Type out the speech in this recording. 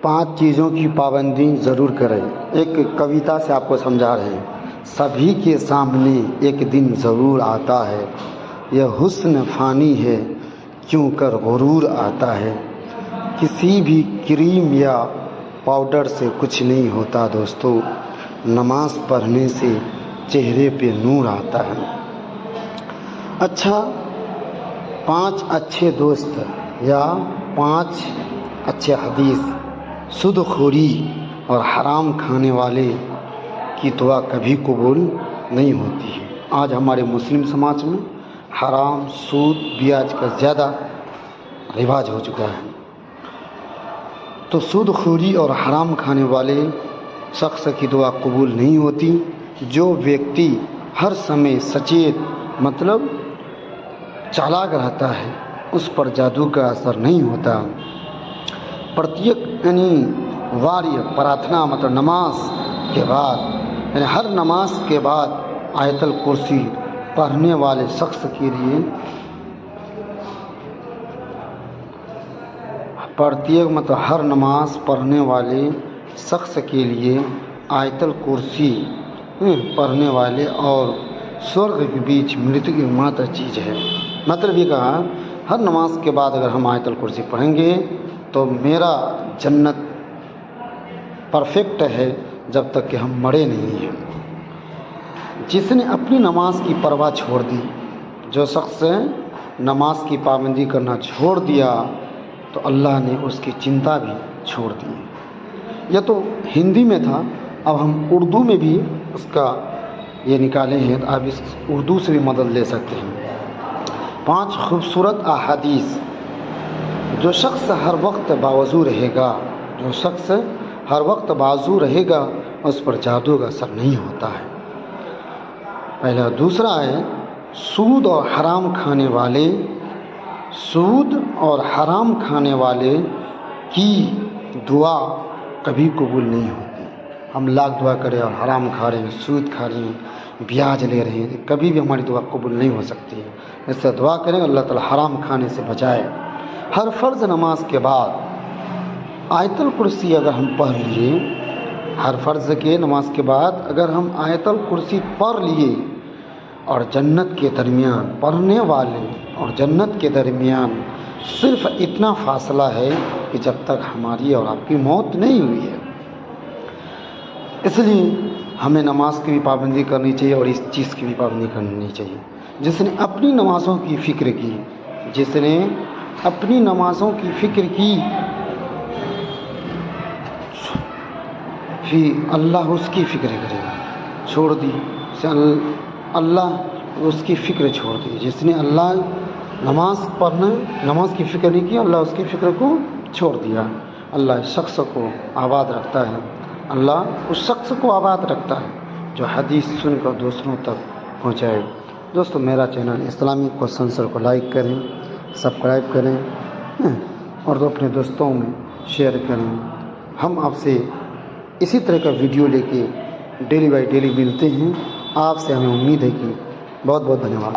5 چیزوں کی پابندی ضرور کریں۔ ایک کویتا سے آپ کو سمجھا رہے ہیں۔ سبھی کے سامنے ایک دن ضرور آتا ہے، یہ حسن فانی ہے کیوں کر غرور آتا ہے۔ کسی بھی کریم یا پاؤڈر سے کچھ نہیں ہوتا دوستو، نماز پڑھنے سے چہرے پہ نور آتا ہے۔ اچھا، 5 اچھے دوست یا 5 اچھے حدیث۔ سود خوری اور حرام کھانے والے کی دعا کبھی قبول نہیں ہوتی ہے۔ آج ہمارے مسلم سماج میں حرام، سود، بیاج کا زیادہ رواج ہو چکا ہے۔ تو سود خوری اور حرام کھانے والے شخص کی دعا قبول نہیں ہوتی۔ جو ویکتی ہر سمے سچیت مطلب چالاک رہتا ہے اس پر جادو کا اثر نہیں ہوتا۔ پرتیک یعنی واریہ پراتھنا مطلب نماز کے بعد یعنی ہر نماز کے بعد آیت الکرسی پڑھنے والے شخص کے لیے ہر نماز پڑھنے والے شخص کے لیے آیت الکرسی پڑھنے والے اور سورگ کے بیچ مرتو کی ماتر چیز ہے۔ مطلب یہ کہا، ہر نماز کے بعد اگر ہم آیت الکرسی پڑھیں گے تو میرا جنت پرفیکٹ ہے جب تک کہ ہم مرے نہیں ہیں۔ جس نے اپنی نماز کی پرواہ چھوڑ دی، جو شخص نماز کی پابندی کرنا چھوڑ دیا تو اللہ نے اس کی چنتا بھی چھوڑ دی۔ یہ تو ہندی میں تھا، اب ہم اردو میں بھی اس کا یہ نکالے ہیں، تو آپ اس اردو سے بھی مدد لے سکتے ہیں۔ 5 خوبصورت احادیث۔ جو شخص ہر وقت باوضو رہے گا اس پر جادو کا اثر نہیں ہوتا ہے۔ پہلا۔ دوسرا ہے سود اور حرام کھانے والے کی دعا کبھی قبول نہیں ہوتی۔ ہم لاکھ دعا کریں اور حرام کھا رہے ہیں، سود کھا رہے ہیں، بیاج لے رہے ہیں، کبھی بھی ہماری دعا قبول نہیں ہو سکتی ہے۔ اس سے دعا کریں اللہ تعالی حرام کھانے سے بچائے۔ ہر فرض نماز کے بعد آیت الکرسی اگر ہم پڑھ لیے، ہر فرض کے نماز کے بعد اگر ہم آیت الکرسی پڑھ لیے اور جنت کے درمیان پڑھنے والے اور جنت کے درمیان صرف اتنا فاصلہ ہے کہ جب تک ہماری اور آپ کی موت نہیں ہوئی ہے۔ اس لیے ہمیں نماز کی بھی پابندی کرنی چاہیے اور اس چیز کی بھی پابندی کرنی چاہیے۔ جس نے اپنی نمازوں کی فکر کی پھر اللہ اس کی فکر کرے گا۔ چھوڑ دی اللہ اس کی فکر چھوڑ دی۔ جس نے نماز کی فکر نہیں کی، اللہ اس کی فکر کو چھوڑ دیا۔ اللہ اس شخص کو آباد رکھتا ہے، جو حدیث سن کر دوسروں تک پہنچائے۔ دوستو، میرا چینل اسلامی کوسنسر کو لائک کریں، سبسکرائب کریں اور اپنے دوستوں میں شیئر کریں۔ ہم آپ سے اسی طرح کا ویڈیو لے کے ڈیلی بائی ڈیلی ملتے ہیں۔ آپ سے ہمیں امید ہے کہ بہت بہت دھنیہ واد۔